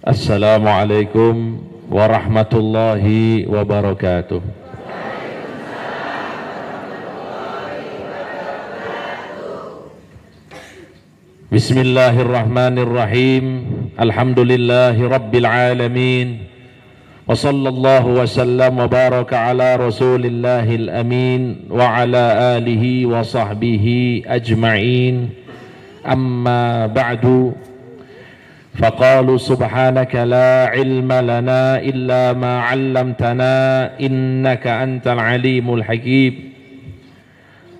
Assalamualaikum warahmatullahi wabarakatuh. Bismillahirrahmanirrahim. Alhamdulillahi rabbil alamin. Wa sallallahu wa sallam wa baraka ala rasulillahil amin wa ala alihi wa sahbihi ajma'in. Amma ba'du. فقالوا سبحانك لا علم لنا إلا ما علمتنا إنك أنت العليم الحكيم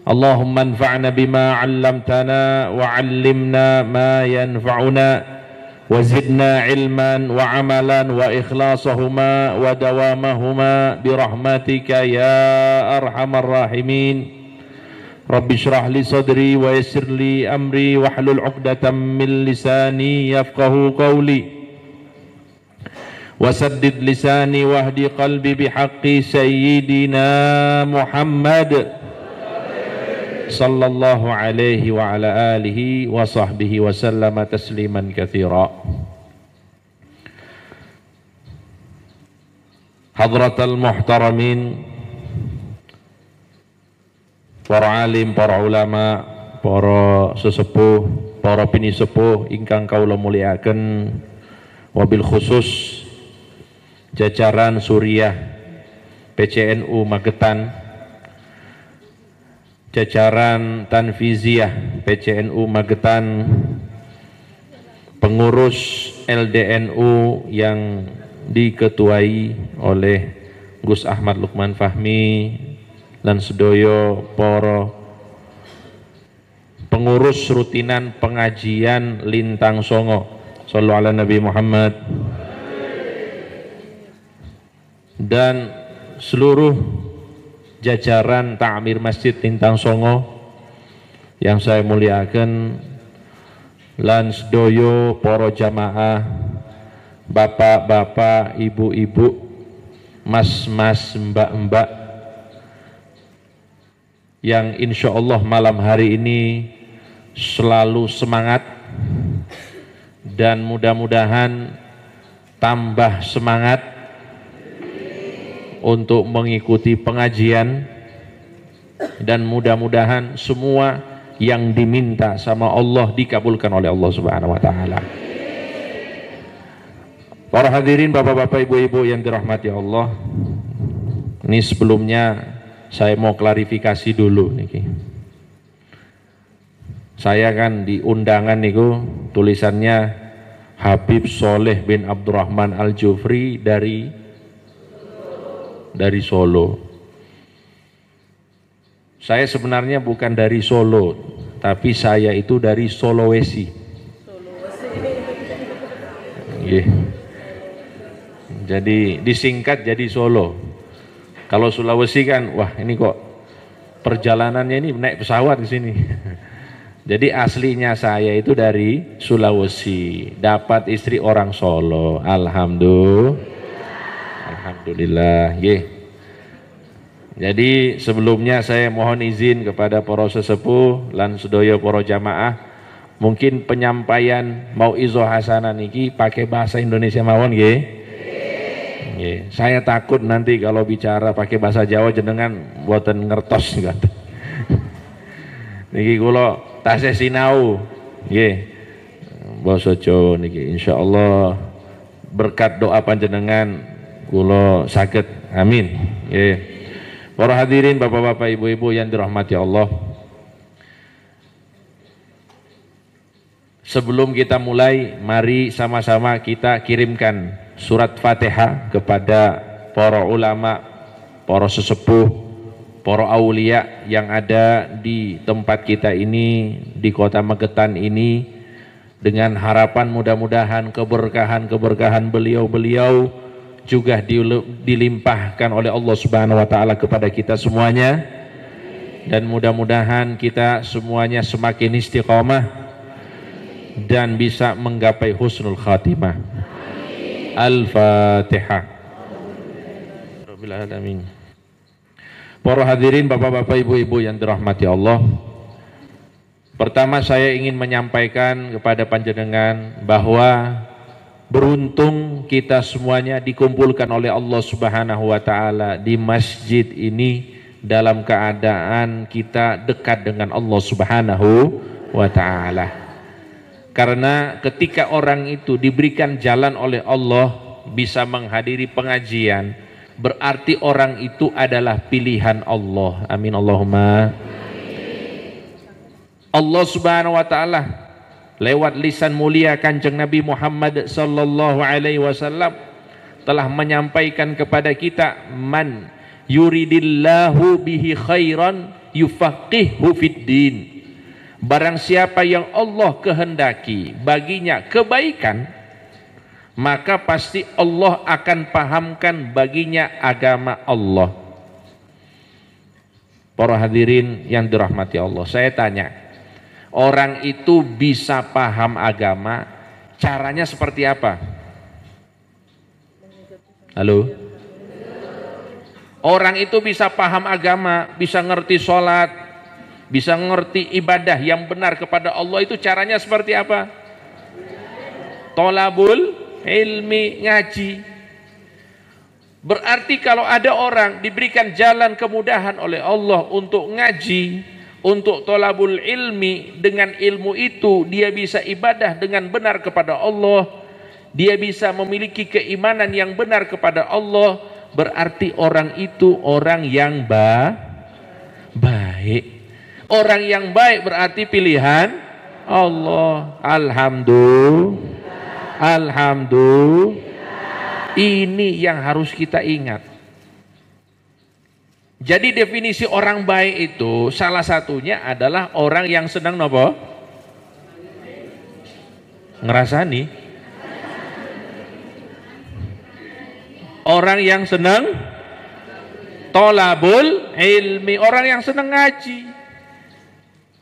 اللهم انفعنا بما علمتنا وعلمنا ما ينفعنا وزدنا علما وعملا وإخلاصهما ودوامهما برحمتك يا أرحم الراحمين رب اشرح لي صدري ويسر لي أمري واحلل عقدة من لساني يفقه قولي وسدد لساني واهدي قلبي بحق سيدنا محمد صلى الله عليه وعلى آله وصحبه وسلم تسليما كثيرا. حضرة المحترمين, para alim, para ulama, para sesepuh, para bini sepuh ingkang kaula muliaken, wabil khusus jajaran Suriah PCNU Magetan, jajaran Tanfiziah PCNU Magetan, pengurus LDNU yang diketuai oleh Gus Ahmad Lukman Fahmi dan sedoyo para pengurus rutinan pengajian Lintang Songo, sallu ala Nabi Muhammad, dan seluruh jajaran Ta'mir Masjid Lintang Songo yang saya muliakan, lan sedoyo para jamaah, bapak-bapak, ibu-ibu, mas-mas, mbak-mbak, yang insya Allah malam hari ini selalu semangat dan mudah-mudahan tambah semangat untuk mengikuti pengajian, dan mudah-mudahan semua yang diminta sama Allah dikabulkan oleh Allah Subhanahu wa taala. Para hadirin, bapak-bapak, ibu-ibu yang dirahmati Allah, ini sebelumnya saya mau klarifikasi dulu niki. Saya kan di undangan niku tulisannya Habib Soleh bin Abdurrahman Al-Jufri dari Solo. Saya sebenarnya bukan dari Solo, tapi saya itu dari Sulawesi. Jadi disingkat jadi Solo. Kalau Sulawesi kan, wah ini kok perjalanannya ini naik pesawat ke sini. Jadi aslinya saya itu dari Sulawesi, dapat istri orang Solo. Alhamdulillah. Jadi sebelumnya saya mohon izin kepada para sesepuh lan sedaya para jamaah, mungkin penyampaian mauizah hasanah niki pakai bahasa Indonesia mawon nggih. Saya takut nanti kalau bicara pakai bahasa Jawa jenengan mboten ngertos ngoten. Niki kula tasih sinau nggih basa Jawa niki insyaallah berkat doa panjenengan kula saged, amin nggih. Para hadirin, bapak-bapak, ibu-ibu yang dirahmati Allah, sebelum kita mulai, mari sama-sama kita kirimkan surat Fatihah kepada para ulama, para sesepuh, para aulia yang ada di tempat kita ini, di kota Magetan ini, dengan harapan mudah-mudahan keberkahan beliau-beliau juga dilimpahkan oleh Allah Subhanahu wa taala kepada kita semuanya, dan mudah-mudahan kita semuanya semakin istiqamah dan bisa menggapai husnul khatimah. Al-Fatihah. Rabbil alamin. Para hadirin, bapak-bapak, ibu-ibu yang dirahmati Allah, pertama saya ingin menyampaikan kepada panjenengan bahwa Beruntung kita semuanya dikumpulkan oleh Allah Subhanahu wa taala di masjid ini dalam keadaan kita dekat dengan Allah Subhanahu wa taala. Karena ketika orang itu diberikan jalan oleh Allah bisa menghadiri pengajian, berarti orang itu adalah pilihan Allah. Amin Allahumma. Allah Subhanahu wa taala lewat lisan mulia Kanjeng Nabi Muhammad sallallahu alaihi wasallam telah menyampaikan kepada kita, man yuridillahu bihi khairan yufaqihu fiddin. Barang siapa yang Allah kehendaki baginya kebaikan, maka pasti Allah akan pahamkan baginya agama Allah. Para hadirin yang dirahmati Allah, saya tanya, orang itu bisa paham agama, caranya seperti apa? Halo? Orang itu bisa paham agama, bisa ngerti sholat, bisa ngerti ibadah yang benar kepada Allah, itu caranya seperti apa? Tolabul ilmi, ngaji. Berarti kalau ada orang diberikan jalan kemudahan oleh Allah untuk ngaji, untuk tolabul ilmi, dengan ilmu itu dia bisa ibadah dengan benar kepada Allah, dia bisa memiliki keimanan yang benar kepada Allah, berarti orang itu orang yang baik. Orang yang baik berarti pilihan Allah. Alhamdulillah. Ini yang harus kita ingat. Jadi definisi orang baik itu salah satunya adalah orang yang senang nopo? Ngerasani. Orang yang senang tolabul ilmi, orang yang senang ngaji.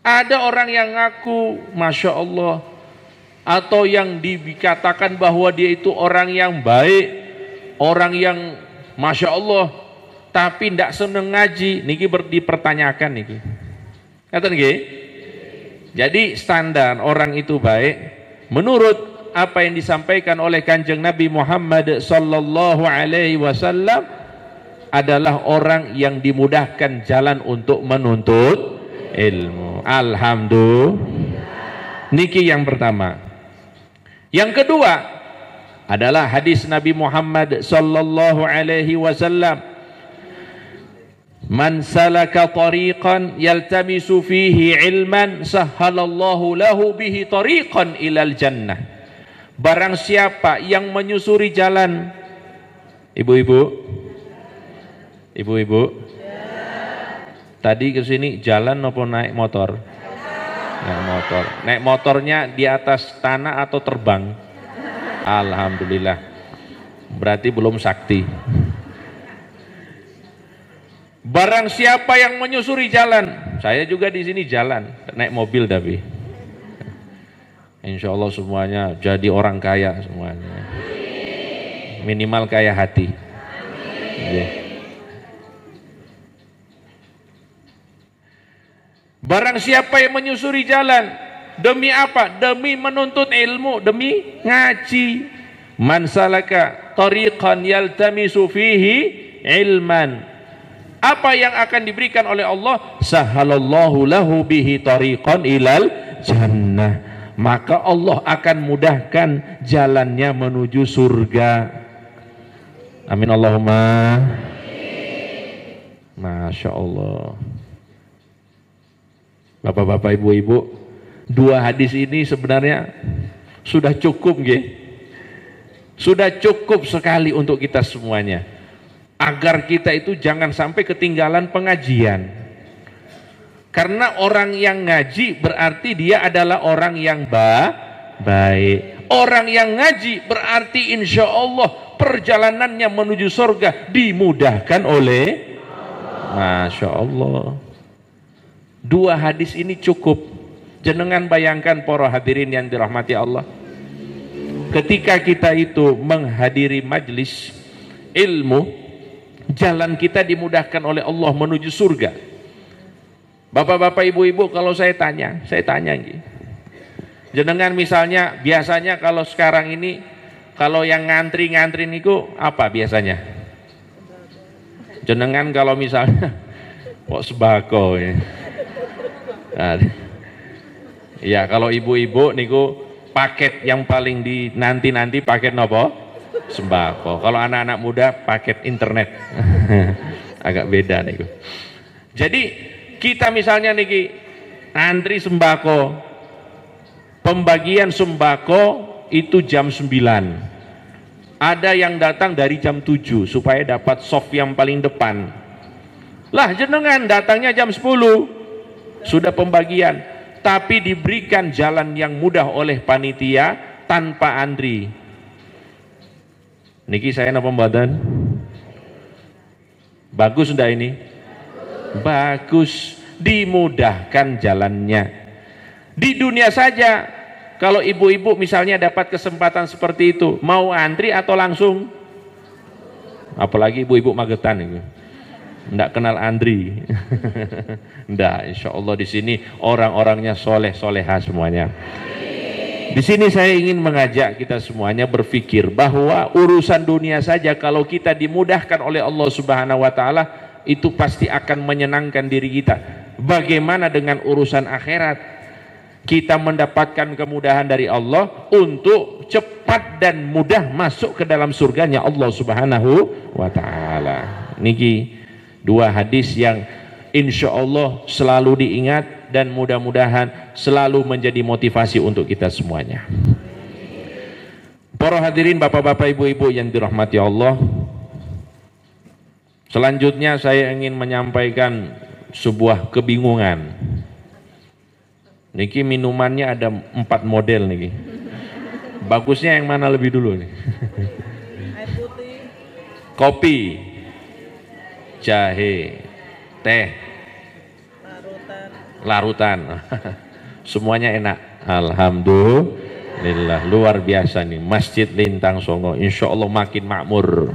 Ada orang yang ngaku Masya Allah, atau yang dikatakan bahwa dia itu orang yang baik, orang yang Masya Allah, tapi tidak senang ngaji, niki dipertanyakan niki. Kata niki. Jadi standar orang itu baik menurut apa yang disampaikan oleh Kanjeng Nabi Muhammad sallallahu alaihi wasallam adalah orang yang dimudahkan jalan untuk menuntut ilmu. Alhamdulillah. Niki yang pertama. Yang kedua adalah hadis Nabi Muhammad sallallahu alaihi wasallam, man salaka tariqan yaltamisu fihi ilman sahhalallahu lahu bihi tariqan ilal jannah. Barang siapa yang menyusuri jalan, ibu-ibu tadi ke sini jalan apa naik motor? Naik motor. Naik motornya di atas tanah atau terbang? Alhamdulillah. Berarti belum sakti. Barang siapa yang menyusuri jalan, saya juga di sini jalan, naik mobil tapi. Insya Allah semuanya jadi orang kaya semuanya. Minimal kaya hati. Barang siapa yang menyusuri jalan, demi apa? Demi menuntut ilmu, demi ngaji. Man salaka tariqan yaltamisu fihi ilman. Apa yang akan diberikan oleh Allah? Sahhalallahu lahu bihi tariqan ilal jannah. Maka Allah akan mudahkan jalannya menuju surga. Amin Allahumma. Masya Allah. Bapak-bapak, ibu-ibu, dua hadis ini sebenarnya sudah cukup, nggih. Sudah cukup sekali untuk kita semuanya. Agar kita itu jangan sampai ketinggalan pengajian. Karena orang yang ngaji berarti dia adalah orang yang baik. Orang yang ngaji berarti insya Allah perjalanannya menuju surga dimudahkan oleh Masya Allah. Dua hadis ini cukup. Jenengan bayangkan para hadirin yang dirahmati Allah, ketika kita itu menghadiri majlis ilmu, jalan kita dimudahkan oleh Allah menuju surga. Bapak-bapak, ibu-ibu, kalau saya tanya jenengan misalnya, biasanya kalau sekarang ini Kalau yang ngantri niku apa biasanya? Jenengan kalau misalnya kok sembako ya. Nah, ya kalau ibu-ibu niku paket yang paling nanti paket nopo? Sembako. Kalau anak-anak muda paket internet. Agak beda niku. Jadi kita misalnya niki antri sembako, pembagian sembako itu jam 9. Ada yang datang dari jam 7 supaya dapat soft yang paling depan. Lah jenengan datangnya jam 10. Sudah pembagian, tapi diberikan jalan yang mudah oleh panitia tanpa antri. Niki saya napa mboten? Bagus ndak ini? Bagus, dimudahkan jalannya. Di dunia saja, kalau ibu-ibu misalnya dapat kesempatan seperti itu, mau antri atau langsung? Apalagi ibu-ibu Magetan itu, ndak kenal antri. Ndak, insya Allah di sini orang-orangnya soleh-soleha semuanya. Di sini saya ingin mengajak kita semuanya berpikir bahwa urusan dunia saja kalau kita dimudahkan oleh Allah Subhanahu wa taala, itu pasti akan menyenangkan diri kita. Bagaimana dengan urusan akhirat? Kita mendapatkan kemudahan dari Allah untuk cepat dan mudah masuk ke dalam surganya Allah Subhanahu wa taala. Niki dua hadis yang insya Allah selalu diingat dan mudah-mudahan selalu menjadi motivasi untuk kita semuanya. Para hadirin, bapak-bapak, ibu-ibu yang dirahmati Allah, selanjutnya saya ingin menyampaikan sebuah kebingungan. Niki minumannya ada 4 model niki. Bagusnya yang mana lebih dulu nih? Air putih, kopi, jahe, teh, larutan. Semuanya enak. Alhamdulillah, luar biasa nih Masjid Lintang Songo. Insya Allah makin makmur.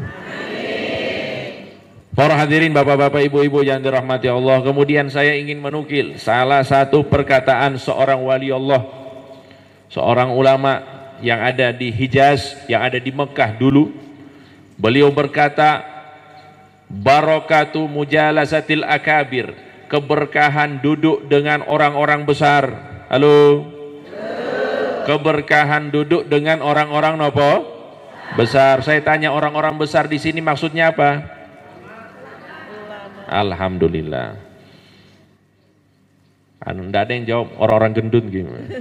Para hadirin, bapak-bapak, ibu-ibu yang dirahmati Allah, kemudian saya ingin menukil salah satu perkataan seorang wali Allah, seorang ulama yang ada di Hijaz, yang ada di Mekah dulu. Beliau berkata, barakatu mujalasatil akabir, keberkahan duduk dengan orang-orang besar. Halo? Keberkahan duduk dengan orang-orang nopo? Besar. Saya tanya, orang-orang besar di sini maksudnya apa? Alhamdulillah. Nggak ada yang jawab, orang-orang gendut gimana?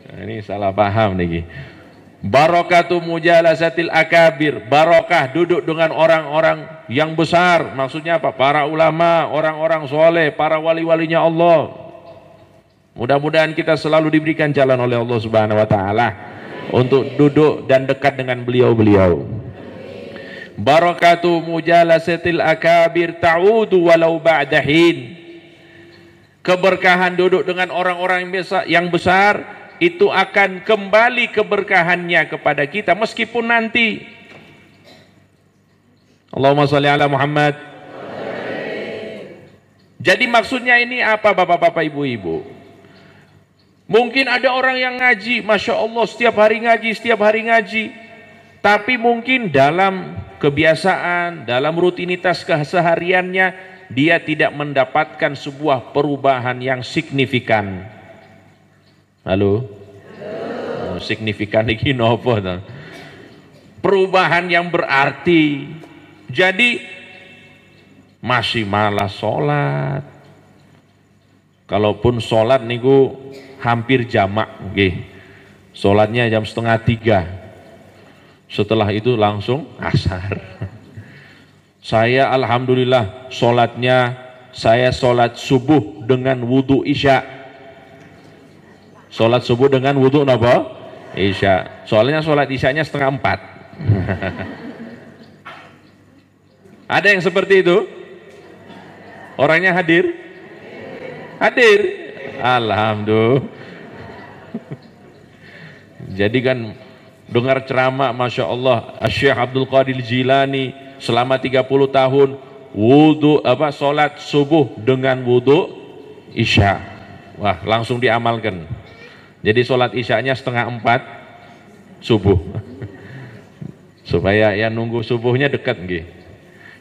Nah, ini salah paham nih. Barakatu mujalasatil akabir, barokah duduk dengan orang-orang yang besar. Maksudnya apa? Para ulama, orang-orang soleh, para wali-walinya Allah. Mudah-mudahan kita selalu diberikan jalan oleh Allah Subhanahu wa taala untuk duduk dan dekat dengan beliau-beliau. Barakatu mujalasatil akabir ta'udu walau ba'da hin. Keberkahan duduk dengan orang-orang yang besar itu akan kembali keberkahannya kepada kita meskipun nanti. Allahumma shalli ala Muhammad. Jadi maksudnya ini apa, bapak-bapak, ibu-ibu? Mungkin ada orang yang ngaji, Masya Allah, setiap hari ngaji, tapi mungkin dalam kebiasaan, dalam rutinitas kesehariannya, dia tidak mendapatkan sebuah perubahan yang signifikan. Halo? Oh, signifikan iki nopo? Perubahan yang berarti. Jadi masih malas sholat. Kalaupun sholat niku hampir jamak, nggih. Sholatnya jam 2:30. Setelah itu langsung asar. Saya alhamdulillah sholatnya, saya sholat subuh dengan wudhu isya. Sholat subuh dengan wudhu apa? Isya. Soalnya sholat isyanya 3:30. Ada yang seperti itu? Orangnya hadir? Hadir. Alhamdulillah. Jadi kan dengar ceramah, Masya Allah, Syekh Abdul Qadir Jilani selama 30 tahun sholat subuh dengan wudhu isya. Wah, langsung diamalkan. Jadi sholat isyanya 3:30, subuh. Supaya ya nunggu subuhnya dekat nggih.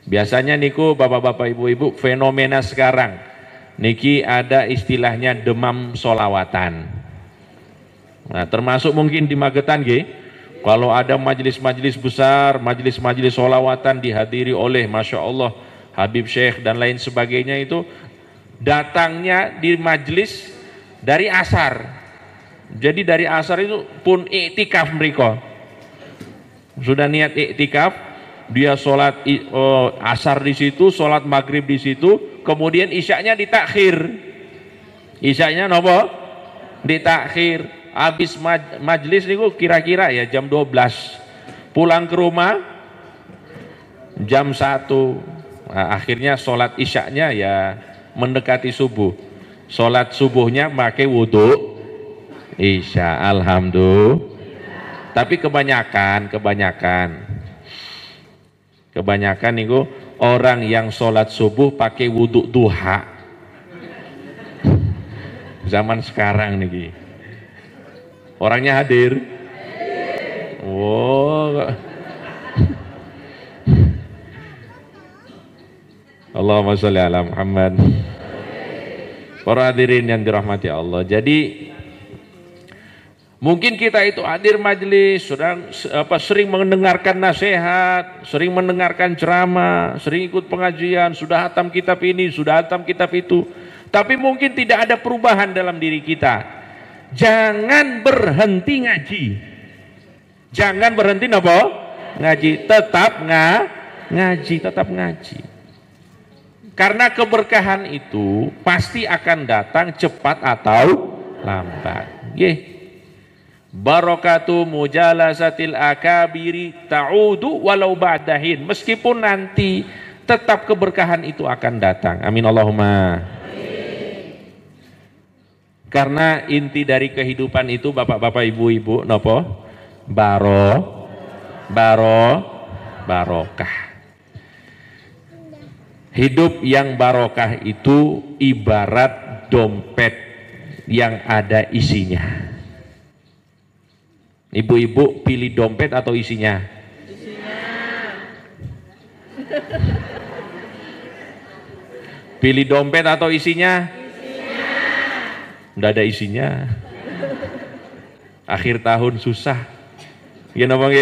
Biasanya niku bapak-bapak ibu-ibu fenomena sekarang niki ada istilahnya demam solawatan. Nah, termasuk mungkin di Magetan nggih. Kalau ada majelis-majelis besar, majelis-majelis solawatan dihadiri oleh Masya Allah Habib Syekh dan lain sebagainya, itu datangnya di majelis dari asar. Jadi dari asar itu pun iktikaf mereka. Sudah niat iktikaf, dia sholat asar di situ, sholat maghrib di situ, kemudian isyaknya ditakhir. Isyaknya nopo? Ditakhir. Habis majelis niku kira-kira ya jam 12. Pulang ke rumah jam 1. Nah, akhirnya sholat isyaknya ya mendekati subuh. Sholat subuhnya pakai wudhu isya, alhamdulillah. Tapi kebanyakan itu orang yang sholat subuh pakai wudhu duha. Zaman sekarang nih, orangnya hadir. Oh, Allahumma sholli ala Muhammad. Para hadirin yang dirahmati Allah. Jadi mungkin kita itu hadir majelis, sering mendengarkan nasihat, sering mendengarkan ceramah, sering ikut pengajian, sudah hatam kitab ini, sudah hatam kitab itu. Tapi mungkin tidak ada perubahan dalam diri kita. Jangan berhenti ngaji. Jangan berhenti apa? Ngaji. Tetap ngaji, tetap ngaji. Karena keberkahan itu pasti akan datang cepat atau lambat. Barakatu mujalasatil akabiri ta'udu walau ba'dahin. Meskipun nanti tetap keberkahan itu akan datang. Amin Allahumma. Karena inti dari kehidupan itu bapak-bapak ibu-ibu nopo? Barokah. Hidup yang barokah itu ibarat dompet yang ada isinya. Ibu-ibu pilih dompet atau isinya? Isinya. Pilih dompet atau isinya? Isinya. Udah ada isinya. Akhir tahun susah. Gimana bang?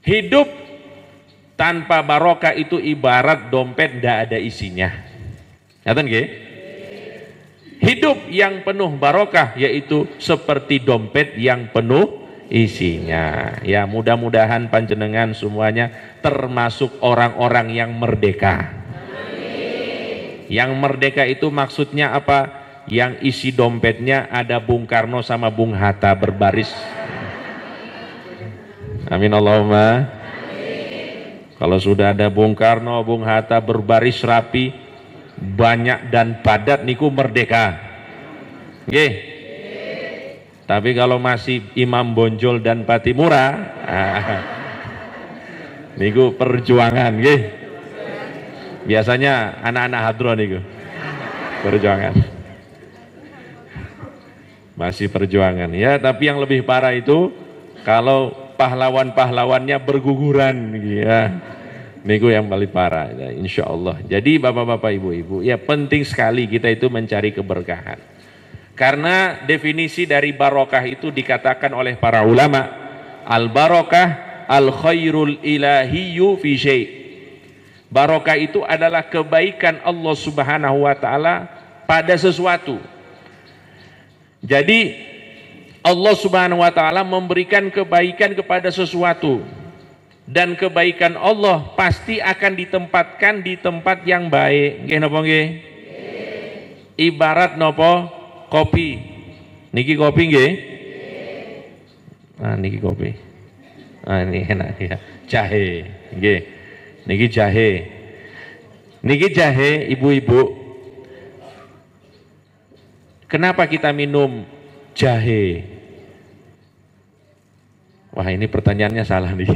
Hidup tanpa barokah itu ibarat dompet tidak ada isinya. Ngerti nggih? Hidup yang penuh barokah yaitu seperti dompet yang penuh isinya. Ya, mudah-mudahan panjenengan semuanya termasuk orang-orang yang merdeka. Amin. Yang merdeka itu maksudnya apa? Yang isi dompetnya ada Bung Karno sama Bung Hatta berbaris. Amin Allahumma. Amin. Kalau sudah ada Bung Karno, Bung Hatta berbaris rapi, banyak dan padat, niku merdeka. Nggih. Tapi kalau masih Imam Bonjol dan Patimura, niku perjuangan, nggih. Biasanya anak-anak hadro niku. Perjuangan. Masih perjuangan ya, tapi yang lebih parah itu kalau pahlawan-pahlawannya berguguran ya. Niku yang paling parah ya, insya Allah. Jadi bapak-bapak ibu-ibu ya, penting sekali kita itu mencari keberkahan. Karena definisi dari barokah itu dikatakan oleh para ulama, al barokah al khairul ilahiyyu fi syai'. Barokah itu adalah kebaikan Allah Subhanahu wa taala pada sesuatu. Jadi Allah Subhanahu wa taala memberikan kebaikan kepada sesuatu. Dan kebaikan Allah pasti akan ditempatkan di tempat yang baik. Nggih napa nggih? Ibarat napa? Kopi. Niki kopi nggih? Nah, niki kopi. Ah, ini enak ya. Jahe. Nggih. Niki jahe. Niki jahe, ibu-ibu. Kenapa kita minum jahe? Wah, ini pertanyaannya salah nih.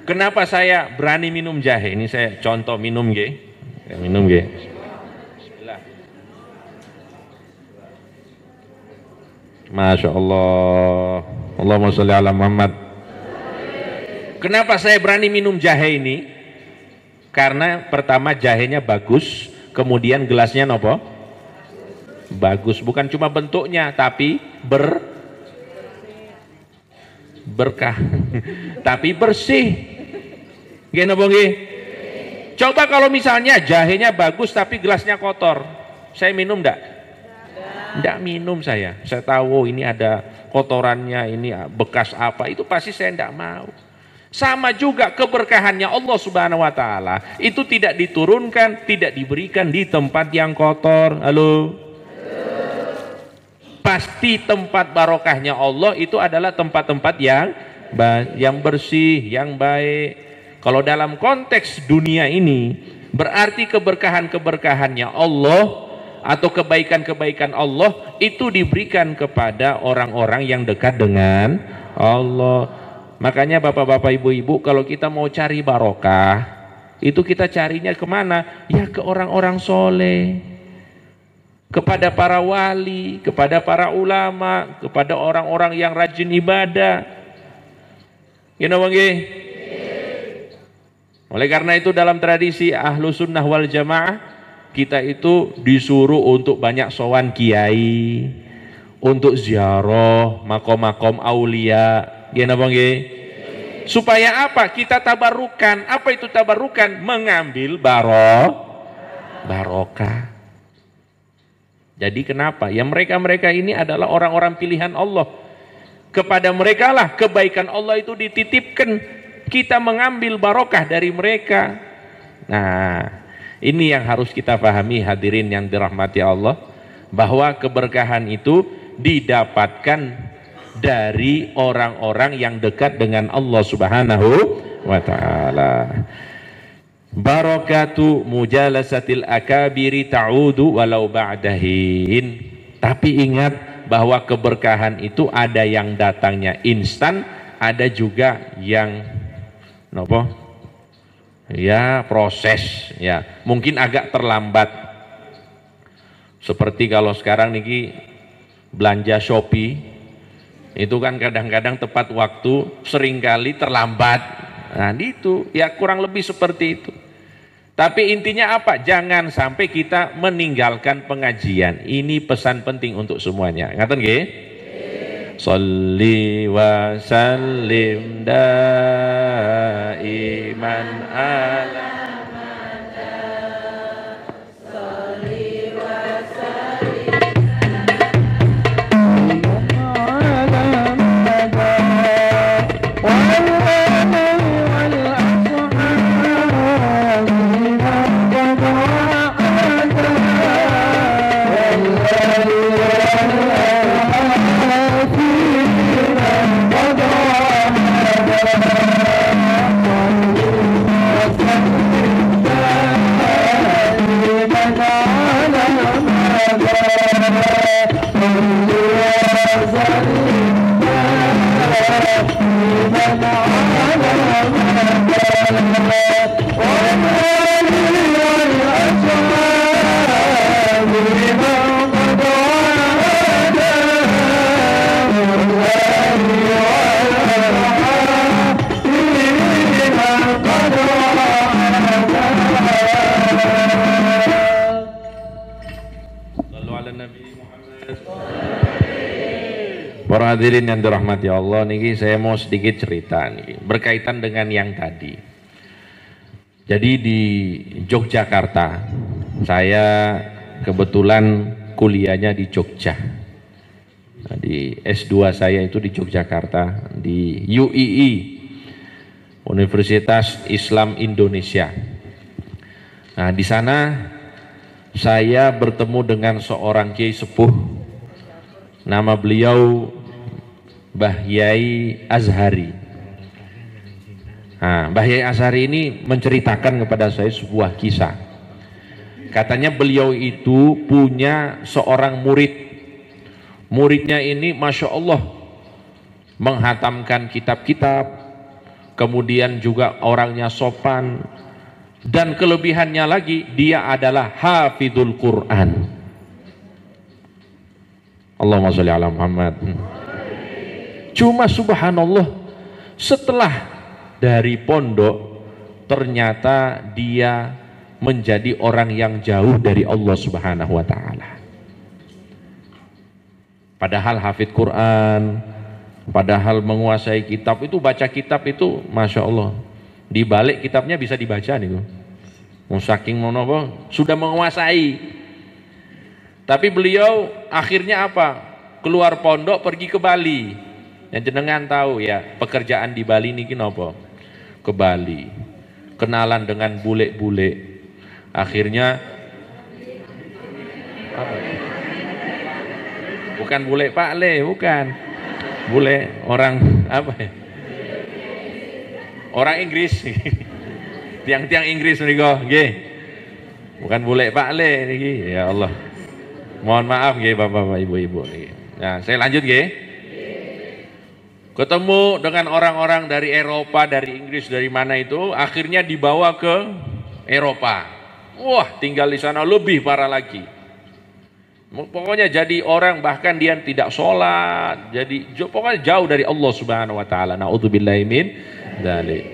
Kenapa saya berani minum jahe? Ini saya contoh minum nggih. Minum nggih. Bismillah. Masya Allah. Allahumma sholli ala Muhammad. Kenapa saya berani minum jahe ini? Karena pertama jahenya bagus, kemudian gelasnya nopo? Bagus, bukan cuma bentuknya tapi berkah tapi bersih. Gini nggih. Coba kalau misalnya jahenya bagus tapi gelasnya kotor, saya minum enggak? Enggak minum saya. Saya tahu ini ada kotorannya, ini bekas apa, itu pasti saya enggak mau. Sama juga keberkahannya Allah Subhanahu wa taala itu tidak diturunkan, tidak diberikan di tempat yang kotor. Halo. Pasti tempat barokahnya Allah itu adalah tempat-tempat yang bersih, yang baik. Kalau dalam konteks dunia ini berarti keberkahannya Allah atau kebaikan-kebaikan Allah itu diberikan kepada orang-orang yang dekat dengan Allah. Makanya bapak-bapak, ibu-ibu, kalau kita mau cari barokah itu kita carinya kemana? Ya ke orang-orang soleh, kepada para wali, kepada para ulama, kepada orang-orang yang rajin ibadah. You know nggih? Oleh karena itu dalam tradisi ahlu sunnah wal jamaah kita itu disuruh untuk banyak sowan kiai, untuk ziarah makom-makom aulia. You know nggih? Supaya apa? Kita tabarukan. Apa itu tabarukan? Mengambil barokah. Jadi kenapa? Ya mereka-mereka ini adalah orang-orang pilihan Allah. Kepada mereka lah kebaikan Allah itu dititipkan. Kita mengambil barokah dari mereka. Nah, ini yang harus kita pahami hadirin yang dirahmati Allah. Bahwa keberkahan itu didapatkan dari orang-orang yang dekat dengan Allah Subhanahu wa ta'ala. Barakatu mujalasatil akabiri ta'udu walau ba'dahin. Tapi ingat bahwa keberkahan itu ada yang datangnya instan, ada juga yang nopo? Ya, proses ya. Mungkin agak terlambat. Seperti kalau sekarang niki belanja Shopee itu kan kadang-kadang tepat waktu, seringkali terlambat. Nah, itu ya kurang lebih seperti itu. Tapi intinya apa? Jangan sampai kita meninggalkan pengajian. Ini pesan penting untuk semuanya. Ngaten nggih? Sholli wa sallim daiman ala Para hadirin yang dirahmati Allah, niki saya mau sedikit cerita nih berkaitan dengan yang tadi. Jadi di Yogyakarta, saya kebetulan kuliahnya di Jogja. Nah, di S2 saya itu di Yogyakarta, di UII, Universitas Islam Indonesia. Nah, di sana saya bertemu dengan seorang kiai sepuh, nama beliau Mbah Yai Azhari. Nah, Mbah Yai Azhari ini menceritakan kepada saya sebuah kisah. Katanya beliau itu punya seorang murid. Muridnya ini Masya Allah menghatamkan kitab-kitab, kemudian juga orangnya sopan, dan kelebihannya lagi dia adalah hafidul Quran. Allahumma sholli ala Muhammad. Cuma subhanallah, setelah dari pondok ternyata dia menjadi orang yang jauh dari Allah Subhanahu wa taala. Padahal hafid Quran, padahal menguasai kitab itu, baca kitab itu Masya Allah, di balik kitabnya bisa dibaca nih, saking monopo sudah menguasai. Tapi beliau akhirnya apa? Keluar pondok pergi ke Bali. Yang jenengan tahu ya, pekerjaan di Bali ini kenapa? Ke Bali, kenalan dengan bule-bule. Akhirnya apa? Bukan bule Pak Le, bukan. Bule orang apa ya? Orang Inggris. Tiang-tiang Inggris niku, nggih. Bukan bule Pak Le niki. Ya Allah. Mohon maaf nggih Bapak-bapak, Ibu-ibu niki. Nah, saya lanjut nggih. Ketemu dengan orang-orang dari Eropa, dari Inggris, dari mana itu, akhirnya dibawa ke Eropa. Wah, tinggal di sana lebih parah lagi. Pokoknya jadi orang, bahkan dia tidak sholat, jadi pokoknya jauh dari Allah Subhanahu wa taala. Naudzubillahi min dzalik.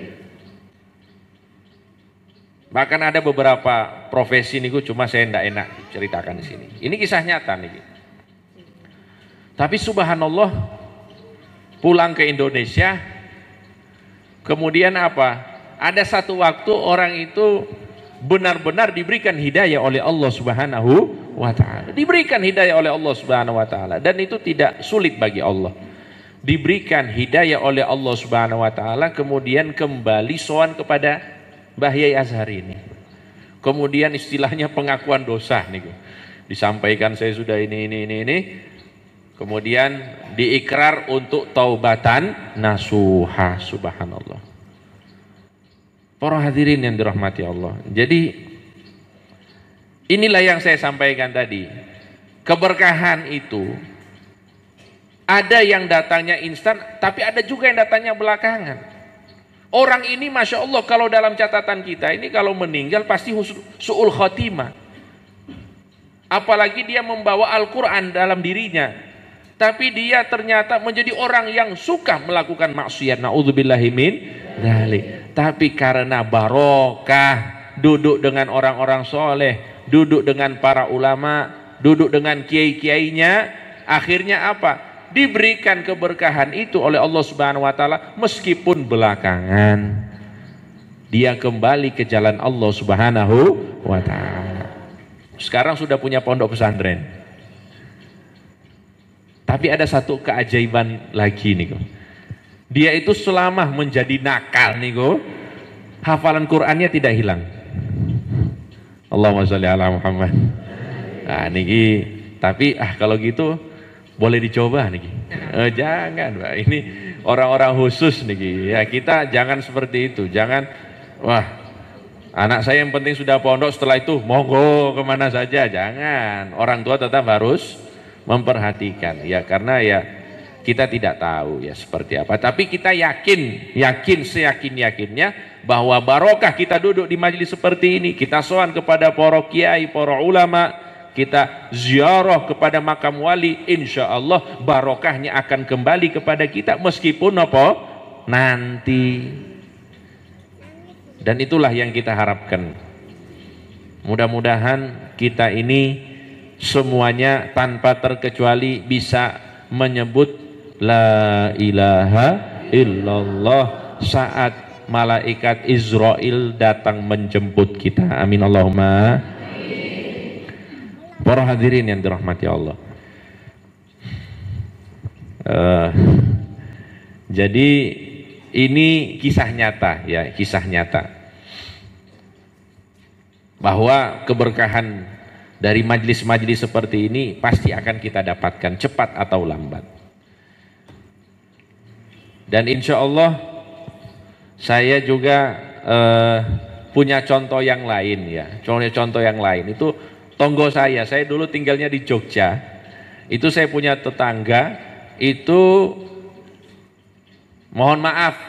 Bahkan ada beberapa profesi niku, cuma saya tidak enak ceritakan di sini. Ini kisah nyata nih. Tapi subhanallah, pulang ke Indonesia, kemudian apa? Ada satu waktu orang itu benar-benar diberikan hidayah oleh Allah Subhanahu wa taala. Diberikan hidayah oleh Allah Subhanahu wa taala, dan itu tidak sulit bagi Allah. Diberikan hidayah oleh Allah Subhanahu wa taala, kemudian kembali sowan kepada Mbah Yai Azhar ini. Kemudian istilahnya pengakuan dosa nih. Disampaikan saya sudah ini. Kemudian diikrar untuk taubatan nasuha, subhanallah. Para hadirin yang dirahmati Allah. Jadi inilah yang saya sampaikan tadi. Keberkahan itu ada yang datangnya instan, tapi ada juga yang datangnya belakangan. Orang ini Masya Allah, kalau dalam catatan kita ini kalau meninggal pasti su'ul khotimah. Apalagi dia membawa Al-Quran dalam dirinya, tapi dia ternyata menjadi orang yang suka melakukan maksiat. Na'udzubillahi min dzalik. Tapi karena barokah duduk dengan orang-orang soleh, duduk dengan para ulama, duduk dengan kiai-kiainya, akhirnya apa? Diberikan keberkahan itu oleh Allah Subhanahu wa taala, meskipun belakangan dia kembali ke jalan Allah Subhanahu wa taala. Sekarang sudah punya pondok pesantren. Tapi ada satu keajaiban lagi nih, dia itu selama menjadi nakal nih, hafalan Qur'annya tidak hilang. Allahumma sholli ala Muhammad. Nah niki, tapi kalau gitu boleh dicoba nih. Jangan Pak, ini orang-orang khusus nih ya, kita jangan seperti itu. Jangan, wah anak saya yang penting sudah pondok, setelah itu monggo kemana saja. Jangan, orang tua tetap harus memperhatikan ya, karena ya kita tidak tahu ya seperti apa. Tapi kita yakin seyakin-yakinnya bahwa barokah kita duduk di majelis seperti ini, kita sowan kepada para kiai, para ulama, kita ziarah kepada makam wali, insya Allah barokahnya akan kembali kepada kita meskipun apa nanti. Dan itulah yang kita harapkan. Mudah-mudahan kita ini semuanya tanpa terkecuali bisa menyebut la ilaha illallah saat malaikat Israel datang menjemput kita. Amin Allahumma. Para hadirin yang dirahmati Allah. Jadi ini kisah nyata ya, kisah nyata bahwa keberkahan dari majlis-majlis seperti ini pasti akan kita dapatkan cepat atau lambat. Dan insya Allah saya juga punya contoh yang lain ya, contoh yang lain itu tonggo saya dulu tinggalnya di Jogja, itu saya punya tetangga itu, mohon maaf,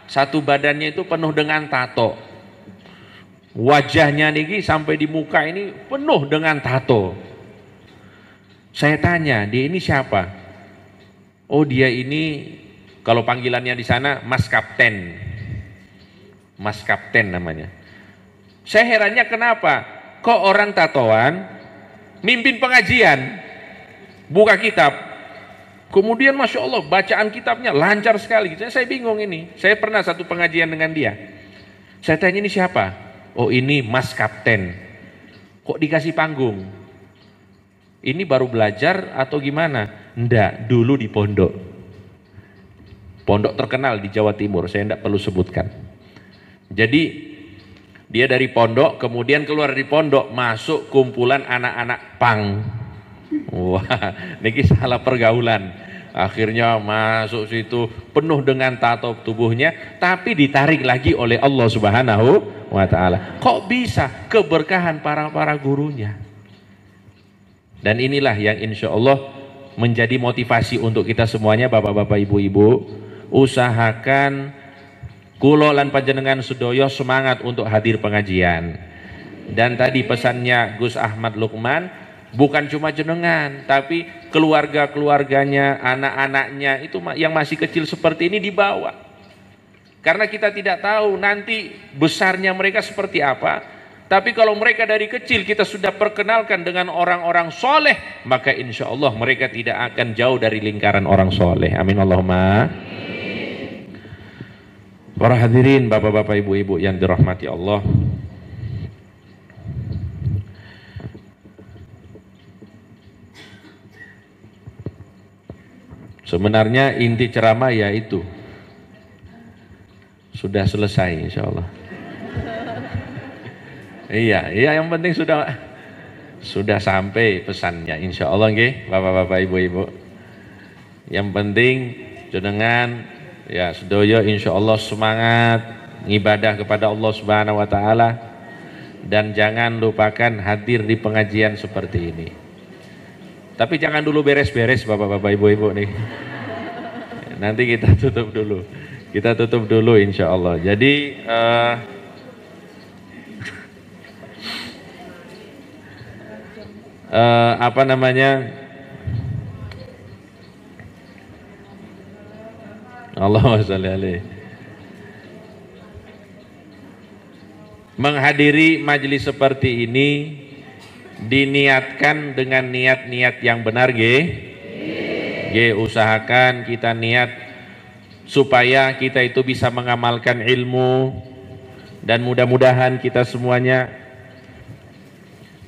satu badannya itu penuh dengan tato, wajahnya niki sampai di muka ini penuh dengan tato. Saya tanya, dia ini siapa? Oh, dia ini kalau panggilannya di sana Mas Kapten. Mas Kapten namanya. Saya herannya kenapa? Kok orang tatoan mimpin pengajian, buka kitab, kemudian Masya Allah bacaan kitabnya lancar sekali. Saya bingung ini. Saya pernah satu pengajian dengan dia. Saya tanya, ini siapa? Oh, ini Mas Kapten. Kok dikasih panggung? Ini baru belajar atau gimana? Enggak, dulu di pondok. Pondok terkenal di Jawa Timur, saya enggak perlu sebutkan. Jadi dia dari pondok, kemudian keluar dari pondok, masuk kumpulan anak-anak pang. Wah, ini salah pergaulan. Akhirnya masuk situ penuh dengan tato tubuhnya, tapi ditarik lagi oleh Allah Subhanahu wa Ta'ala. Kok bisa? Keberkahan para gurunya. Dan inilah yang insya Allah menjadi motivasi untuk kita semuanya, bapak-bapak, ibu-ibu. Usahakan kulo lan panjenengan sedoyo semangat untuk hadir pengajian. Dan tadi pesannya Gus Ahmad Lukman, bukan cuma jenengan, tapi keluarga-keluarganya, anak-anaknya itu yang masih kecil seperti ini dibawa. Karena kita tidak tahu nanti besarnya mereka seperti apa. Tapi kalau mereka dari kecil kita sudah perkenalkan dengan orang-orang soleh, maka insya Allah mereka tidak akan jauh dari lingkaran orang soleh. Amin Allahumma. Para hadirin, bapak-bapak, ibu-ibu yang dirahmati Allah. Sebenarnya inti ceramah yaitu sudah selesai insya Allah. Iya, yang penting sudah sampai pesannya insya Allah nggih, bapak-bapak, ibu-ibu. Yang penting jenengan ya sedoyo insya Allah semangat ngibadah kepada Allah Subhanahu wa Ta'ala, dan jangan lupakan hadir di pengajian seperti ini. Tapi jangan dulu beres-beres bapak-bapak, ibu-ibu nih. Nanti kita tutup dulu. Kita tutup dulu insya Allah. Jadi apa namanya? Allahumma sholli alaihi. Menghadiri majelis seperti ini diniatkan dengan niat-niat yang benar usahakan kita niat supaya kita itu bisa mengamalkan ilmu, dan mudah-mudahan kita semuanya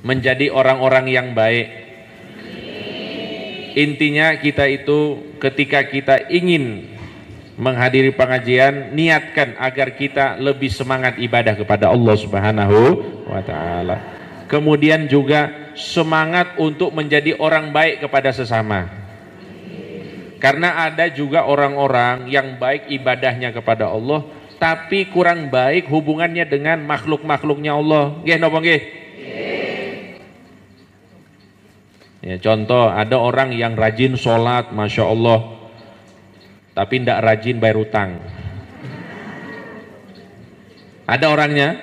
menjadi orang-orang yang baik. Intinya kita itu ketika kita ingin menghadiri pengajian, niatkan agar kita lebih semangat ibadah kepada Allah Subhanahu wa Ta'ala. Kemudian juga semangat untuk menjadi orang baik kepada sesama. Karena ada juga orang-orang yang baik ibadahnya kepada Allah, tapi kurang baik hubungannya dengan makhluk-makhluknya Allah. Nggih napa nggih? Ya, contoh ada orang yang rajin sholat, Masya Allah, tapi tidak rajin bayar utang. Ada orangnya?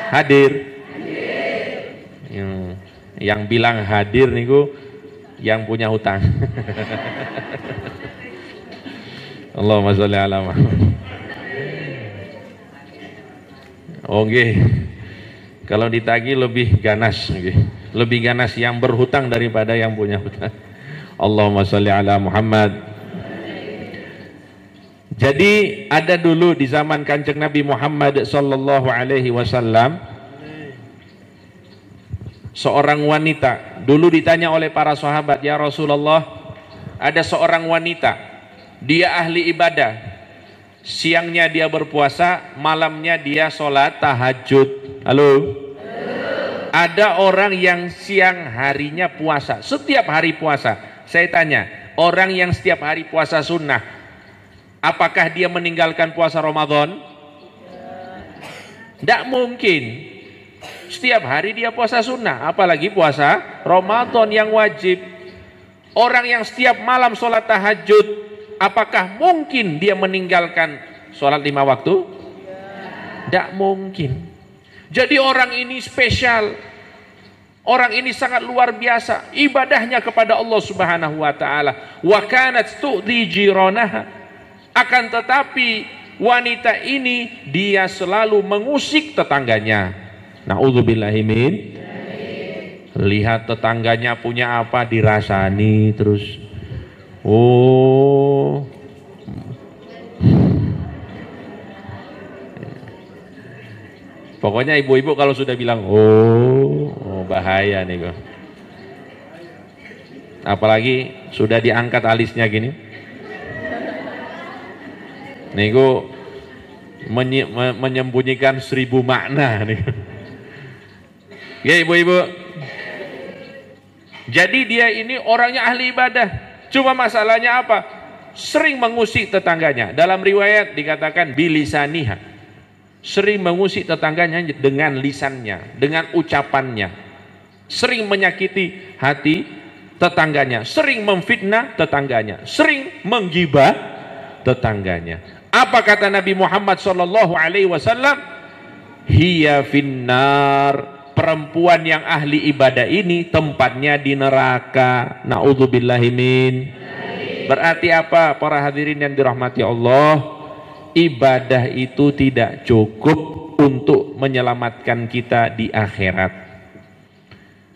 Hadir. Yang bilang hadir niku yang punya hutang. Allahumma sholli ala Muhammad. Oh nggih. Kalau ditagih lebih ganas nggih. Lebih ganas yang berhutang daripada yang punya hutang. Allahumma sholli ala Muhammad. Jadi ada dulu di zaman Kanjeng Nabi Muhammad sallallahu alaihi wasallam seorang wanita dulu ditanya oleh para sahabat, ya Rasulullah, ada seorang wanita, dia ahli ibadah, siangnya dia berpuasa, malamnya dia sholat tahajud. Halo? Ada orang yang siang harinya puasa, setiap hari puasa. Saya tanya, orang yang setiap hari puasa sunnah, apakah dia meninggalkan puasa Ramadan? Tidak mungkin. Setiap hari dia puasa sunnah, apalagi puasa Ramadan yang wajib. Orang yang setiap malam sholat tahajud, apakah mungkin dia meninggalkan sholat 5 waktu? Tidak mungkin. Jadi orang ini spesial. Orang ini sangat luar biasa ibadahnya kepada Allah Subhanahu wa taala. Wa kanat tu'dhi jiranaha. Akan tetapi wanita ini dia selalu mengusik tetangganya. Nauzubillahi min. Lihat tetangganya punya apa dirasani terus. Oh. Pokoknya ibu-ibu kalau sudah bilang oh bahaya nih kok. Apalagi sudah diangkat alisnya gini. Niku menyembunyikan 1000 makna nih. Ya ibu-ibu. Jadi dia ini orangnya ahli ibadah. Cuma masalahnya apa? Sering mengusik tetangganya. Dalam riwayat dikatakan bilisaniha. Sering mengusik tetangganya dengan lisannya, dengan ucapannya. Sering menyakiti hati tetangganya, sering memfitnah tetangganya, sering menggibah tetangganya. Apa kata Nabi Muhammad sallallahu alaihi wasallam? Hiya finnar. Perempuan yang ahli ibadah ini tempatnya di neraka. Naudzubillahi min. Berarti apa para hadirin yang dirahmati Allah? Ibadah itu tidak cukup untuk menyelamatkan kita di akhirat.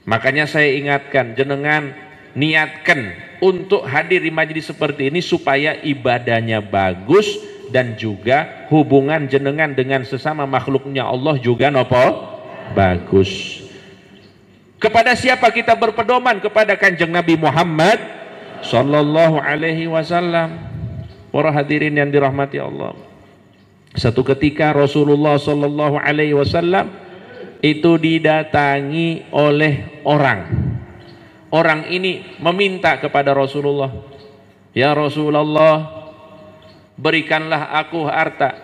Makanya saya ingatkan, jenengan niatkan untuk hadir di majelis seperti ini supaya ibadahnya bagus dan juga hubungan jenengan dengan sesama makhluknya Allah juga nopo bagus. Kepada siapa kita berpedoman? Kepada Kanjeng Nabi Muhammad sallallahu alaihi wasallam. Para hadirin yang dirahmati Allah. Satu ketika Rasulullah sallallahu alaihi wasallam itu didatangi oleh orang. Orang ini meminta kepada Rasulullah, "Ya Rasulullah, berikanlah aku harta."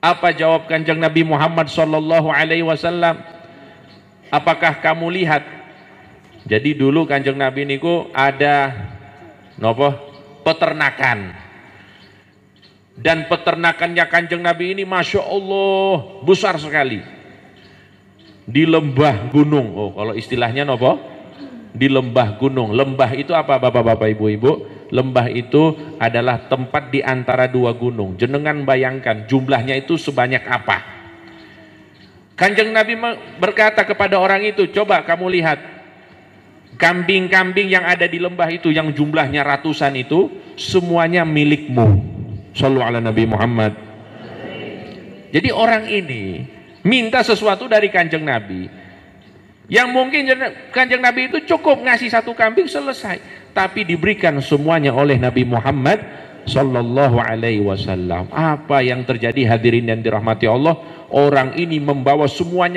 Apa jawab Kanjeng Nabi Muhammad sallallahu alaihi wasallam? Apakah kamu lihat? Jadi dulu Kanjeng Nabi niku ada nopo? Peternakan, dan peternakannya Kanjeng Nabi ini Masya Allah besar sekali di lembah gunung. Oh kalau istilahnya nopo di lembah gunung. Lembah itu apa bapak-bapak ibu-ibu? Lembah itu adalah tempat di antara dua gunung. Jenengan bayangkan jumlahnya itu sebanyak apa. Kanjeng Nabi berkata kepada orang itu, coba kamu lihat kambing-kambing yang ada di lembah itu yang jumlahnya ratusan itu semuanya milikmu. Shallu ala Nabi Muhammad. Jadi orang ini minta sesuatu dari Kanjeng Nabi yang mungkin Kanjeng Nabi itu cukup ngasih satu kambing selesai, tapi diberikan semuanya oleh Nabi Muhammad sallallahu alaihi wasallam. Apa yang terjadi hadirin yang dirahmati Allah? Orang ini membawa semua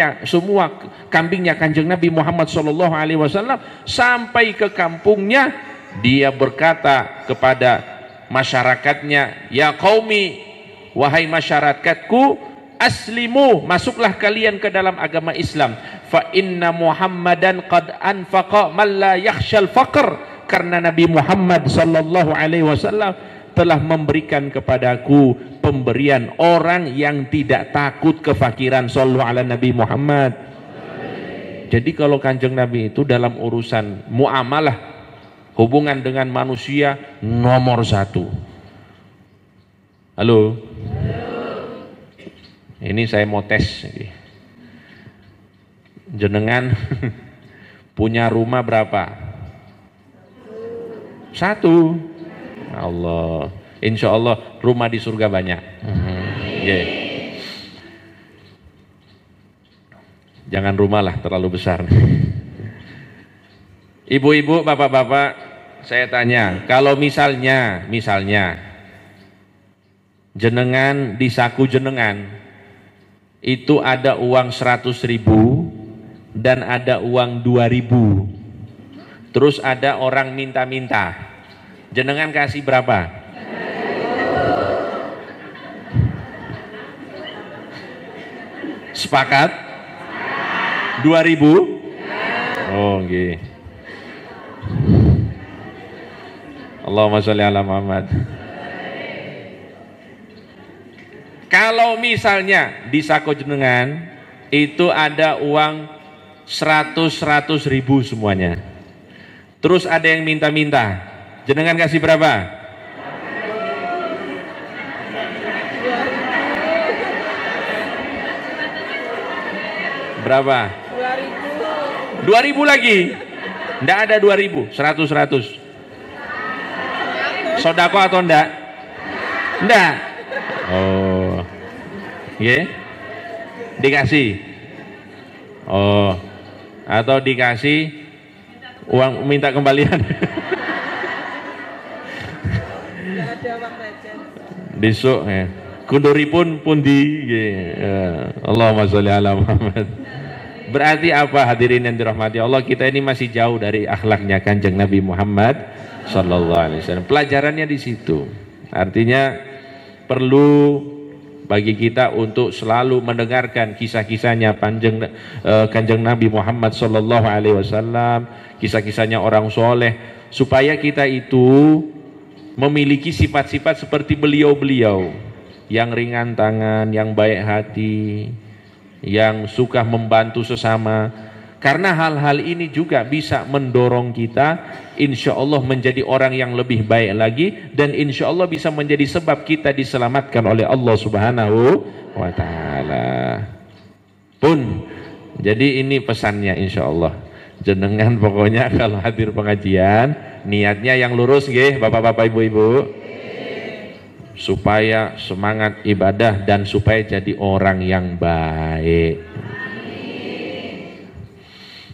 kambingnya Kanjeng Nabi Muhammad sallallahu alaihi wasallam sampai ke kampungnya. Dia berkata kepada masyarakatnya, "Ya qaumi, wahai masyarakatku, aslimu, masuklah kalian ke dalam agama Islam. Fa inna Muhammadan qad anfaqa man la yakhshal faqr." Karena Nabi Muhammad sallallahu alaihi wasallam telah memberikan kepadaku pemberian orang yang tidak takut kefakiran. Shallu ala Nabi Muhammad. Jadi kalau Kanjeng Nabi itu dalam urusan muamalah, hubungan dengan manusia nomor satu. Halo? Ini saya mau tes. Jenengan punya rumah berapa? Satu. Allah, insya Allah rumah di surga banyak. Yeah. Jangan rumah lah terlalu besar. Ibu-ibu, bapak-bapak, saya tanya, kalau misalnya jenengan di saku jenengan itu ada uang 100.000 dan ada uang 2.000, terus ada orang minta-minta, jenengan kasih berapa? Sepakat? 2.000? Oh nggih. Allahumma sholli ala Muhammad. Kalau misalnya di saku jenengan itu ada uang 100 ribu semuanya. Terus ada yang minta-minta, jenengan kasih berapa? Berapa? 2.000 lagi. Nggak ada 2.000, 100. Sodako atau enggak? Enggak. Oh, yeah. Dikasih. Oh, atau dikasih uang minta kembalian. Besok ya. Kunduripun pundi. Allahumma sholli ala Muhammad. Berarti apa hadirin yang dirahmati Allah, kita ini masih jauh dari akhlaknya Kanjeng Nabi Muhammad sallallahu alaihi wasallam. Pelajarannya di situ. Artinya perlu bagi kita untuk selalu mendengarkan kisah-kisahnya Kanjeng Nabi Muhammad sallallahu alaihi wasallam, kisah-kisahnya orang soleh, supaya kita itu memiliki sifat-sifat seperti beliau-beliau, yang ringan tangan, yang baik hati, yang suka membantu sesama. Karena hal-hal ini juga bisa mendorong kita insya Allah menjadi orang yang lebih baik lagi, dan insya Allah bisa menjadi sebab kita diselamatkan oleh Allah Subhanahu wa ta'ala. Pun jadi ini pesannya insya Allah, jenengan pokoknya kalau hadir pengajian niatnya yang lurus nggih bapak-bapak ibu-ibu, supaya semangat ibadah dan supaya jadi orang yang baik.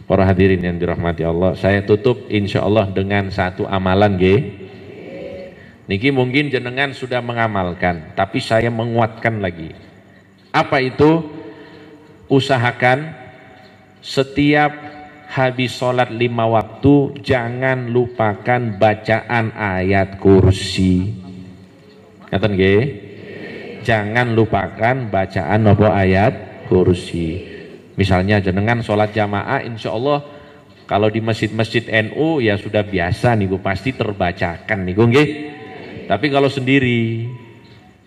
Para hadirin yang dirahmati Allah, saya tutup insya Allah dengan satu amalan nggih. Niki mungkin jenengan sudah mengamalkan, tapi saya menguatkan lagi. Apa itu? Usahakan setiap habis sholat 5 waktu jangan lupakan bacaan ayat kursi. Ngaten nggih? Jangan lupakan bacaan nopo ayat kursi. Misalnya jenengan sholat jamaah, insya Allah kalau di masjid-masjid NU ya sudah biasa niku, pasti terbacakan niku nggih. Tapi kalau sendiri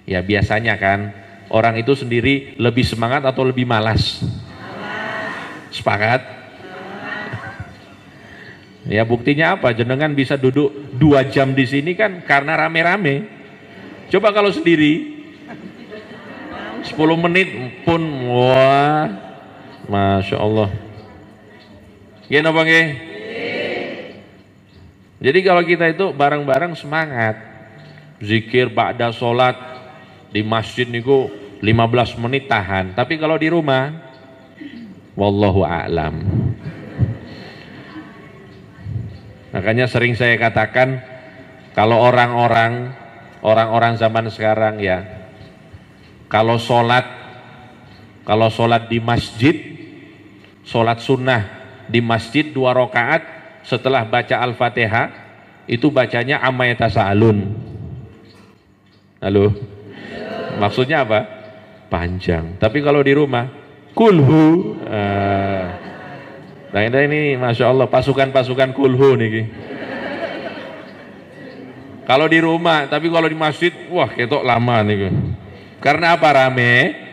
ya biasanya kan orang itu sendiri lebih semangat atau lebih malas? Sepakat? Ya buktinya apa? Jenengan bisa duduk 2 jam di sini kan karena rame-rame. Coba kalau sendiri 10 menit pun wah, Masya Allah. Gini apa nggih? Jadi kalau kita itu bareng-bareng semangat zikir ba'da sholat di masjid niku 15 menit tahan. Tapi kalau di rumah, wallahu a'lam. Makanya sering saya katakan kalau orang-orang zaman sekarang ya, kalau sholat di masjid, sholat sunnah di masjid 2 rakaat setelah baca Al-Fatihah itu bacanya amma yatasaalun. Halo? Maksudnya apa? Panjang. Tapi kalau di rumah kulhu. Nah ini Masya Allah pasukan-pasukan kulhu nih. Kalau di rumah, tapi kalau di masjid wah ketok lama nih. Karena apa? Rame.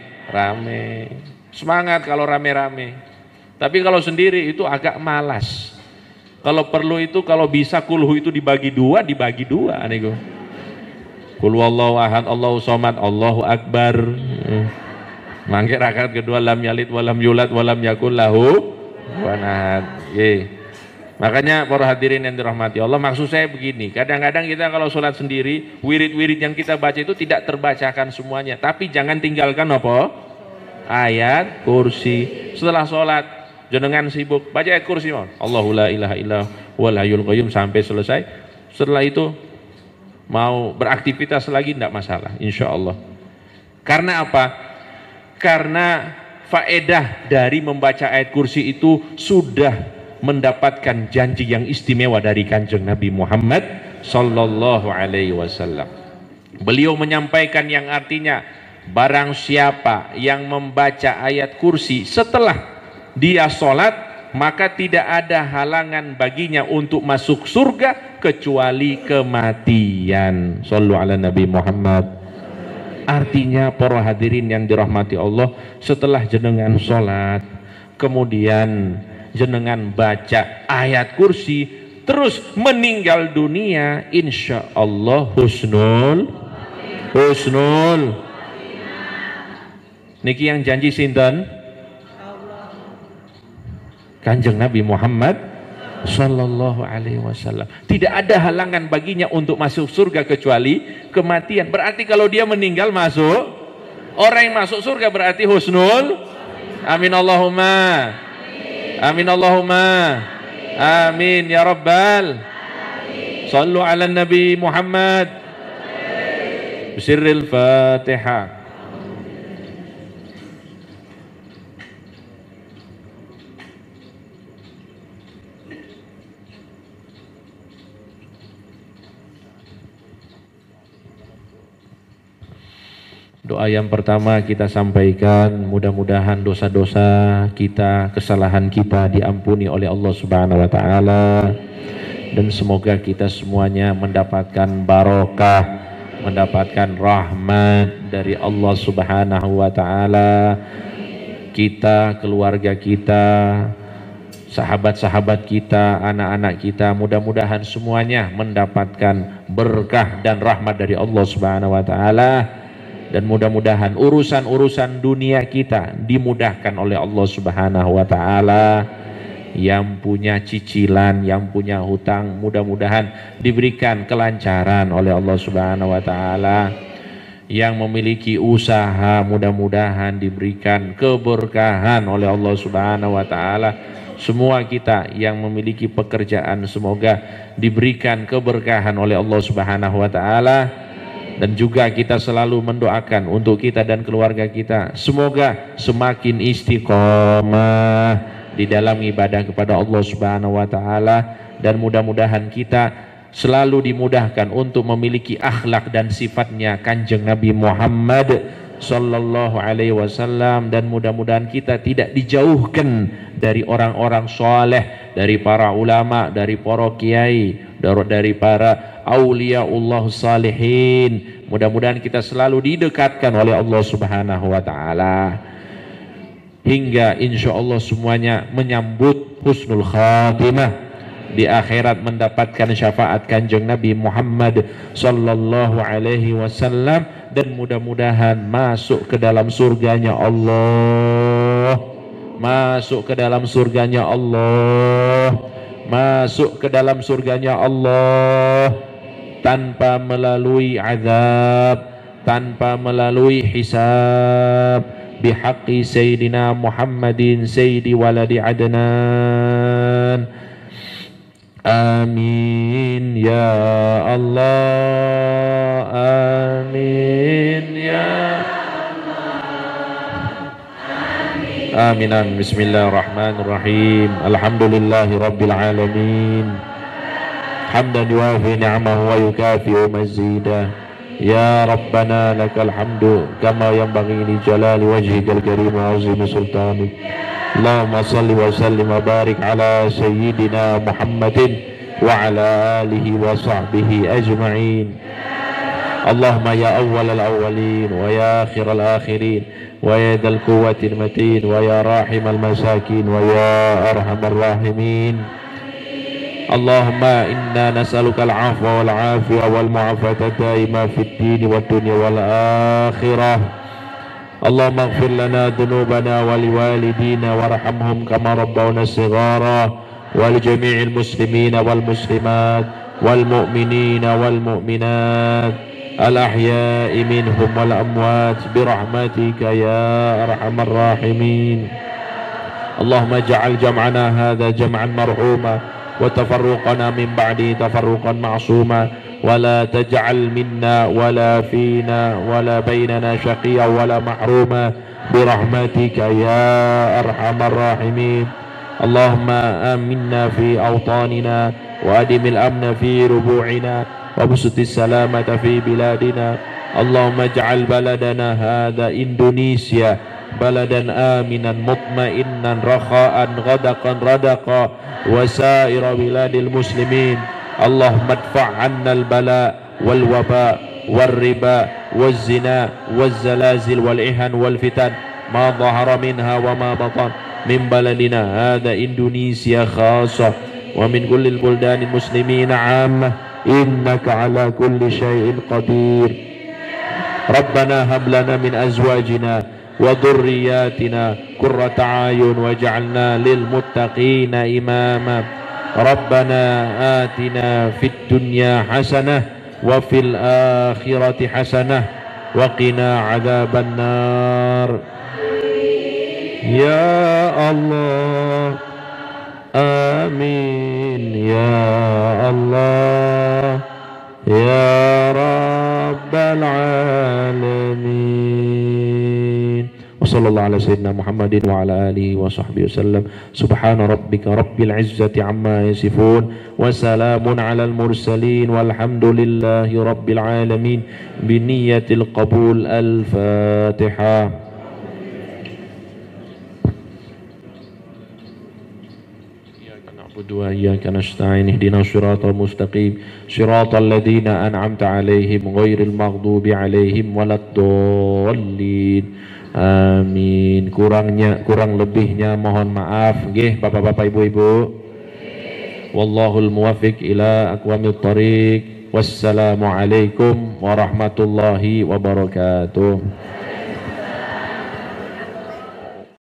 Semangat kalau rame-rame. Tapi kalau sendiri itu agak malas. Kalau perlu itu kalau bisa kulhu itu dibagi dua niku. Qul huwallahu ahad, Allahu somad, Allahu akbar. Mangke rakaat kedua lam yalid walam yulad walam yakul lahu kufuwan ahad. Makanya para hadirin yang dirahmati Allah, maksud saya begini, kadang-kadang kita kalau sholat sendiri, wirid-wirid yang kita baca itu tidak terbacakan semuanya, tapi jangan tinggalkan apa? Ayat kursi. Setelah sholat jenengan sibuk baca ayat kursi, Allahu la ilaha illa huwal hayyul qayyum sampai selesai. Setelah itu mau beraktivitas lagi tidak masalah insya Allah. Karena apa? Karena faedah dari membaca ayat kursi itu sudah mendapatkan janji yang istimewa dari Kanjeng Nabi Muhammad sallallahu alaihi wasallam. Beliau menyampaikan yang artinya barang siapa yang membaca ayat kursi setelah dia sholat, maka tidak ada halangan baginya untuk masuk surga kecuali kematian. Shallu ala Nabi Muhammad. Artinya para hadirin yang dirahmati Allah, setelah jenengan sholat kemudian jenengan baca ayat kursi terus meninggal dunia, insya Allah husnul niki yang janji sinten? Kanjeng Nabi Muhammad Sallallahu Alaihi Wasallam. Tidak ada halangan baginya untuk masuk surga kecuali kematian. Berarti kalau dia meninggal masuk, orang yang masuk surga berarti husnul. Amin Allahumma. Amin Allahumma. Amin ya Rabbal. Sallu ala Nabi Muhammad. Bisirril Fatihah. Doa yang pertama kita sampaikan, mudah-mudahan dosa-dosa kita, kesalahan kita diampuni oleh Allah Subhanahu wa taala, dan semoga kita semuanya mendapatkan barokah, mendapatkan rahmat dari Allah Subhanahu wa taala. Kita, keluarga kita, sahabat-sahabat kita, anak-anak kita, mudah-mudahan semuanya mendapatkan berkah dan rahmat dari Allah Subhanahu wa taala. Dan mudah-mudahan urusan-urusan dunia kita dimudahkan oleh Allah Subhanahu wa taala. Yang punya cicilan, yang punya hutang, mudah-mudahan diberikan kelancaran oleh Allah Subhanahu wa taala. Yang memiliki usaha, mudah-mudahan diberikan keberkahan oleh Allah Subhanahu wa taala. Semua kita yang memiliki pekerjaan semoga diberikan keberkahan oleh Allah Subhanahu wa taala. Dan juga kita selalu mendoakan untuk kita dan keluarga kita, semoga semakin istiqomah di dalam ibadah kepada Allah Subhanahu wa taala, dan mudah-mudahan kita selalu dimudahkan untuk memiliki akhlak dan sifatnya Kanjeng Nabi Muhammad Sallallahu Alaihi Wasallam, dan mudah-mudahan kita tidak dijauhkan dari orang-orang soleh, dari para ulama, dari para kiai, dari para auliaullah salihin. Mudah-mudahan kita selalu didekatkan oleh Allah Subhanahu wa taala hingga insya Allah semuanya menyambut husnul khatimah di akhirat, mendapatkan syafaat Kanjeng Nabi Muhammad Sallallahu Alaihi Wasallam, dan mudah-mudahan masuk ke dalam surganya Allah, masuk ke dalam surganya Allah, masuk ke dalam surganya Allah tanpa melalui azab, tanpa melalui hisab, bihaqqi Sayyidina Muhammadin Sayyidi waladi Adnan. Amin ya Allah, amin ya amin. Amin. Bismillahirrahmanirrahim. Alhamdulillahi rabbil alamin. Hamdan yuafi ni'amahu wa yukafi'u mazidah. Ya Rabbana lakal hamdu kama yanbaghi li jalali wajhikal karim wa azimi sultanik. Allahumma salli wa sallim wa barik ala sayyidina Muhammadin wa ala alihi wa sahbihi ajma'in. Allahumma ya awwal al-awwalin wa ya akhir al-akhirin wa ya dhal quwwatil matin wa ya rahim al-masakin wa ya arhamar rahimin. Allahumma inna nas'aluka al-'afwa wal 'afiya wal mu'afata daima fid din wad dunya wal akhirah. Allahumma ighfir lana dhunubana wa liwalidina warhamhum kama rabbawna shighara wa li jami'il muslimina wal muslimat wal mu'minina wal mu'minat al-ahya'i minhum wal amwat birahmatika ya arhamar rahimin. Allahumma ja'al jam'ana hadha jam'an marhuma wa tafarruqana min ba'di tafarruqan ma'suma wa la taj'al minna wa la fina wa la bainana shaqiyya wa la mahruma birahmatika ya arhamar rahimin. Allahumma aminna fi awtanina wa adimil amna fi rubu'ina wa busutis salamata fi biladina. Allahumma ij'al baladana hadha Indonesia baladan aminan mutmainnan rakha'an ghadaqan radaqa wa sa'ira biladil muslimin. Allahumma adfa' 'anna al-bala wal waba wal riba wal zina wal zalazil wal ihan wal fitan ما ظهر منها وما بطن من بلدنا هذا إندونيسيا خاصة ومن كل البلدان المسلمين عامة إنك على كل شيء قدير. ربنا هب لنا من أزواجنا وذرياتنا قرة أعين واجعلنا للمتقين إماما. ربنا آتنا في الدنيا حسنة وفي الآخرة حسنة وقنا عذاب النار يا الله. آمين يا الله يا رب العالمين. وصلى الله على سيدنا محمد وعلى آله وصحبه وسلم. سبحان ربك رب العزة عما يصفون وسلام على المرسلين والحمد لله رب العالمين. بنية القبول. الفاتحة. وإياك نستعين اهدنا الصراط المستقيم صراط الذين أنعمت عليهم غير المغضوب عليهم ولا الضالين. Amin. Kurang lebihnya mohon maaf nggih Bapak-bapak Ibu-ibu. Wallahul muwaffiq ila aqwamit thoriq. Wassalamualaikum warahmatullahi wabarakatuh.